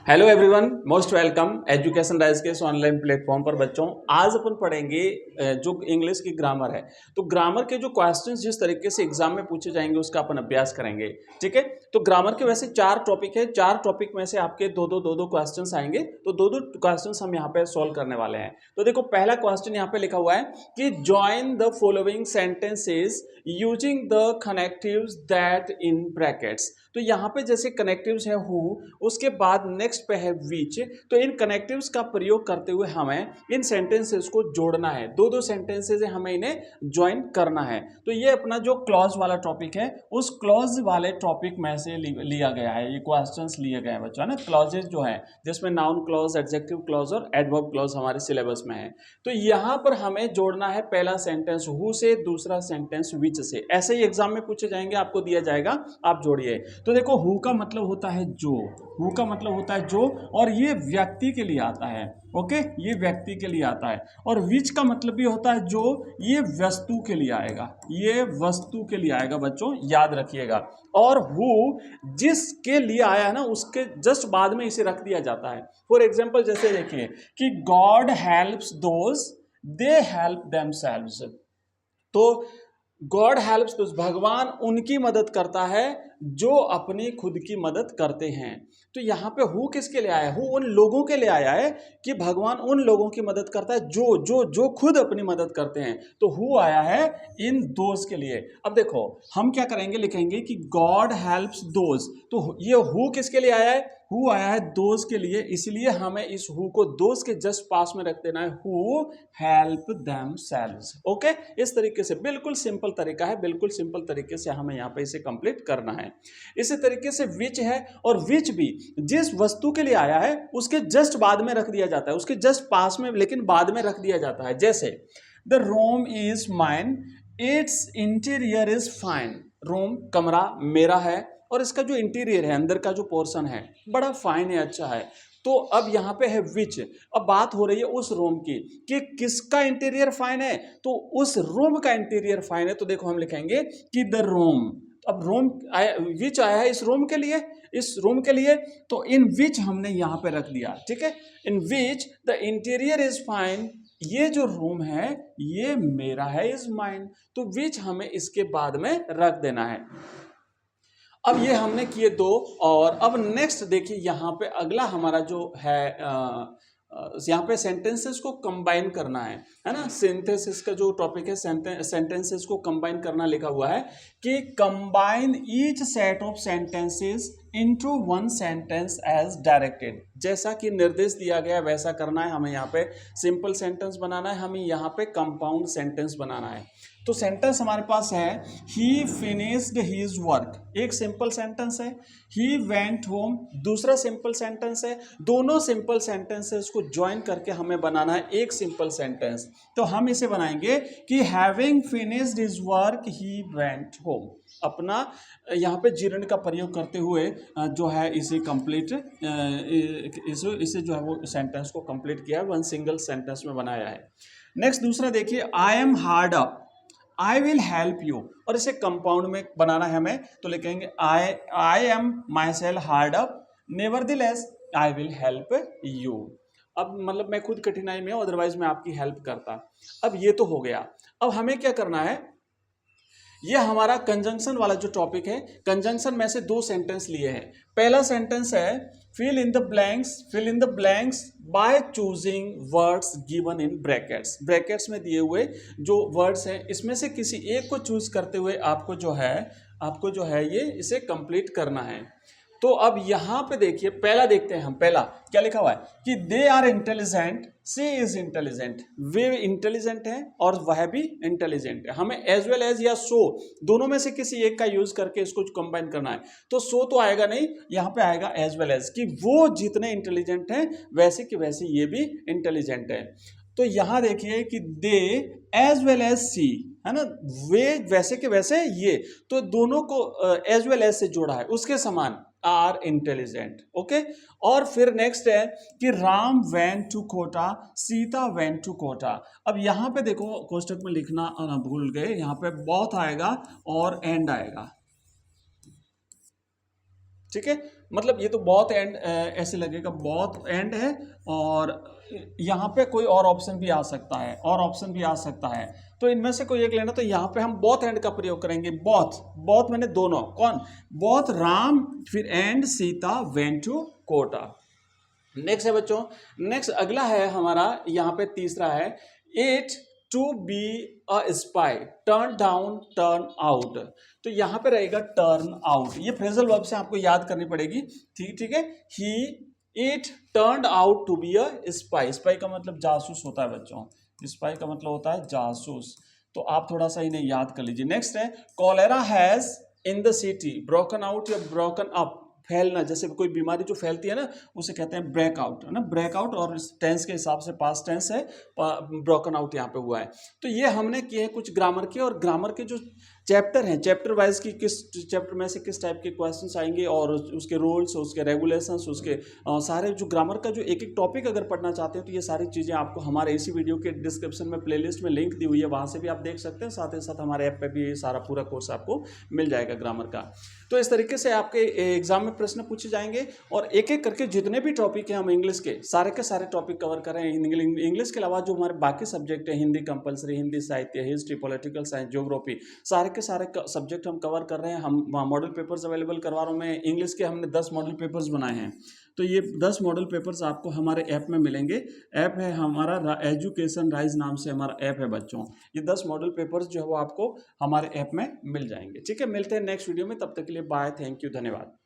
Hello everyone, most welcome education rise के इस online platform पर। बच्चों, आज अपन पढ़ेंगे जो इंग्लिश की ग्रामर है। तो ग्रामर के जो क्वेश्चंस जिस तरीके से एग्जाम में पूछे जाएंगे उसका अपन अभ्यास करेंगे। ठीक है, तो ग्रामर के वैसे 4 टॉपिक है। 4 टॉपिक में से आपके दो क्वेश्चंस आएंगे, तो दो क्वेश्चंस हम यहाँ पे सॉल्व करने वाले हैं। तो देखो, पहला क्वेश्चन यहाँ पे लिखा हुआ है कि join the following sentences using the connectives that in brackets. तो यहाँ पे जैसे कनेक्टिव्स है हु, उसके बाद नेक्स्ट पे है विच। तो इन कनेक्टिव्स का प्रयोग करते हुए हमें इन सेंटेंसेस को जोड़ना है। दो सेंटेंसेस है, हमें इन्हें ज्वाइन करना है। तो ये अपना जो क्लॉज वाला टॉपिक है, उस क्लॉज वाले टॉपिक में से लिया गया है, ये क्वेश्चंस लिए गए हैं बच्चों ना। क्लॉजेज जो है जिसमें नाउन क्लॉज, एडजेक्टिव क्लॉज और एडवर्ब क्लॉज हमारे सिलेबस में है। तो यहाँ पर हमें जोड़ना है पहला सेंटेंस हु से, दूसरा सेंटेंस विच से। ऐसे ही एग्जाम में पूछे जाएंगे, आपको दिया जाएगा, आप जोड़िए। तो देखो, हु का मतलब होता है जो, हु का मतलब होता है जो, और ये व्यक्ति के लिए आता है। ओके, ये व्यक्ति के लिए आता है। और विच का मतलब भी होता है जो, ये वस्तु के लिए आएगा, ये वस्तु के लिए आएगा बच्चों, याद रखिएगा। और हु जिसके लिए आया है ना, उसके जस्ट बाद में इसे रख दिया जाता है। फॉर एग्जाम्पल जैसे देखिए कि God helps those they help themselves. तो गॉड हेल्प्स दोज, भगवान उनकी मदद करता है जो अपनी खुद की मदद करते हैं। तो यहाँ पे हु किसके लिए आया है? हु उन लोगों के लिए आया है कि भगवान उन लोगों की मदद करता है जो जो जो खुद अपनी मदद करते हैं। तो हु आया है इन दोज के लिए। अब देखो, हम क्या करेंगे, लिखेंगे कि गॉड हेल्प्स दोज। तो ये हु किसके लिए आया है? हु आया है दोज के लिए, इसलिए हमें इस हु को दोज के जस्ट पास में रख देना है, हु हेल्प देमसेल्व्स। ओके, इस तरीके से बिल्कुल सिंपल तरीका है, बिल्कुल सिंपल तरीके से हमें यहाँ पे इसे कंप्लीट करना है। इसी तरीके से विच है, और विच भी जिस वस्तु के लिए आया है उसके जस्ट बाद में रख दिया जाता है, उसके जस्ट पास में लेकिन बाद में रख दिया जाता है। जैसे the room is mine, it's interior is fine. Room कमरा मेरा है, और इसका जो इंटीरियर है, अंदर का जो पोर्शन है, बड़ा फाइन है, अच्छा है। तो अब यहाँ पे है विच। अब बात हो रही है उस रूम की कि किसका इंटीरियर फाइन है, तो उस रूम का इंटीरियर फाइन है। तो देखो, हम लिखेंगे कि द रूम। अब रूम आया, विच आया है इस रूम के लिए, इस रूम के लिए, तो इन विच हमने यहाँ पे रख दिया। ठीक है, in which the interior is fine, ये जो रूम है ये मेरा है, इज माइन। तो विच हमें इसके बाद में रख देना है। अब ये हमने किए दो। और अब नेक्स्ट देखिए, यहाँ पे अगला हमारा जो है यहाँ पे सेंटेंसेस को कंबाइन करना है ना। सिंथेसिस का जो टॉपिक है, सेंटेंसेस को कंबाइन करना लिखा हुआ है कि combine each set of sentences into one sentence as directed. जैसा कि निर्देश दिया गया वैसा करना है हमें। यहाँ पे सिंपल सेंटेंस बनाना है, हमें यहाँ पे कंपाउंड सेंटेंस बनाना है। तो सेंटेंस हमारे पास है ही फिनिश्ड हिज वर्क, एक सिंपल सेंटेंस है। ही वेंट होम, दूसरा सिंपल सेंटेंस है। दोनों सिंपल सेंटेंसेस को ज्वाइन करके हमें बनाना है एक सिंपल सेंटेंस। तो हम इसे बनाएंगे कि having finished his work he went home. अपना यहाँ पे जीर्ण का प्रयोग करते हुए जो है इसे कंप्लीट, इसे जो है वो सेंटेंस को कंप्लीट किया, वन सिंगल सेंटेंस में बनाया है। नेक्स्ट दूसरा देखिए, I am hard up, I will help you. और इसे कंपाउंड में बनाना है हमें, तो लिखेंगे I am my self hard up, nevertheless I will help you. अब मतलब मैं खुद कठिनाई में हूं, अदरवाइज मैं आपकी हेल्प करता। अब ये तो हो गया। अब हमें क्या करना है, ये हमारा कंजंक्शन वाला जो टॉपिक है, कंजंक्शन में से दो सेंटेंस लिए हैं। पहला सेंटेंस है fill in the blanks by choosing words given in brackets. Brackets में दिए हुए जो वर्ड्स हैं, इसमें से किसी एक को चूज करते हुए आपको जो है ये इसे कंप्लीट करना है। तो अब यहां पे देखिए, पहला देखते हैं हम। पहला क्या लिखा हुआ है कि they are intelligent, she is intelligent. वे इंटेलिजेंट हैं और वह भी इंटेलिजेंट है। हमें एज वेल एज या सो, दोनों में से किसी एक का यूज करके इसको कंबाइन करना है। तो सो तो आएगा नहीं, यहां पे आएगा एज वेल एज, कि वो जितने इंटेलिजेंट हैं वैसे कि वैसे ये भी इंटेलिजेंट है। तो यहां देखिए कि दे एज वेल एज सी, है ना, वे वैसे के वैसे ये, तो दोनों को एज वेल एज से जोड़ा है, उसके समान आर इंटेलिजेंट। ओके, और फिर नेक्स्ट है कि Ram went to Kota, Sita went to Kota. अब यहां पे देखो, कोष्टक में लिखना भूल गए, यहां पे बहुत आएगा और एंड आएगा। ठीक है, मतलब ये तो बहुत एंड ऐसे लगेगा, बहुत एंड है, और यहाँ पे कोई और ऑप्शन भी आ सकता है, और ऑप्शन भी आ सकता है, तो इनमें से कोई एक लेना। तो यहाँ पे हम बोथ एंड का प्रयोग करेंगे। बोथ, बोथ मैंने दोनों, कौन, बोथ राम फिर and Sita went to Kota. Next है बच्चों, नेक्स्ट अगला है हमारा, यहाँ पे तीसरा है, it to be a spy, turn down turn out. तो यहाँ पे रहेगा टर्न आउट, ये फ्रेजल वर्ब से आपको याद करनी पड़ेगी। ठीक है, he it turn out to be a spy. Spy का मतलब जासूस होता है बच्चों, स्पाई का मतलब होता है जासूस, तो आप थोड़ा सा इन्हें याद कर लीजिए। नेक्स्ट है, cholera has in the city broken out या ब्रोकन अप, फैलना, जैसे कोई बीमारी जो फैलती है ना, उसे कहते हैं ब्रेकआउट, है ना, ब्रेकआउट, और टेंस के हिसाब से पास्ट टेंस है, ब्रोकन आउट यहाँ पे हुआ है। तो ये हमने किए हैं कुछ ग्रामर के, और ग्रामर के जो चैप्टर हैं, चैप्टर वाइज की किस चैप्टर में से किस टाइप के क्वेश्चंस आएंगे, और उसके रूल्स, उसके रेगुलेशंस, उसके सारे जो ग्रामर का जो एक एक टॉपिक अगर पढ़ना चाहते हैं, तो ये सारी चीज़ें आपको हमारे इसी वीडियो के डिस्क्रिप्शन में प्लेलिस्ट में लिंक दी हुई है, वहाँ से भी आप देख सकते हैं। साथ ही साथ हमारे ऐप पे भी ये सारा पूरा कोर्स आपको मिल जाएगा ग्रामर का। तो इस तरीके से आपके एग्जाम में प्रश्न पूछे जाएंगे, और एक एक करके जितने भी टॉपिक हैं हम इंग्लिश के सारे टॉपिक कवर कर रहे हैं। इंग्लिश के अलावा जो हमारे बाकी सब्जेक्ट है, हिंदी कंपलसरी, हिंदी साहित्य, हिस्ट्री, पॉलिटिकल साइंस, ज्योग्राफी, सारे के सारे सब्जेक्ट हम कवर कर रहे हैं। हम मॉडल पेपर्स अवेलेबल करवा रहा हूँ मैं, इंग्लिश के हमने 10 मॉडल पेपर्स बनाए हैं। तो ये 10 मॉडल पेपर्स आपको हमारे ऐप में मिलेंगे। ऐप है हमारा एजुकेशन राइज नाम से हमारा ऐप है बच्चों। ये 10 मॉडल पेपर्स जो है वो आपको हमारे ऐप में मिल जाएंगे। ठीक है, मिलते हैं नेक्स्ट वीडियो में, तब तक के लिए बाय, थैंक यू, धन्यवाद।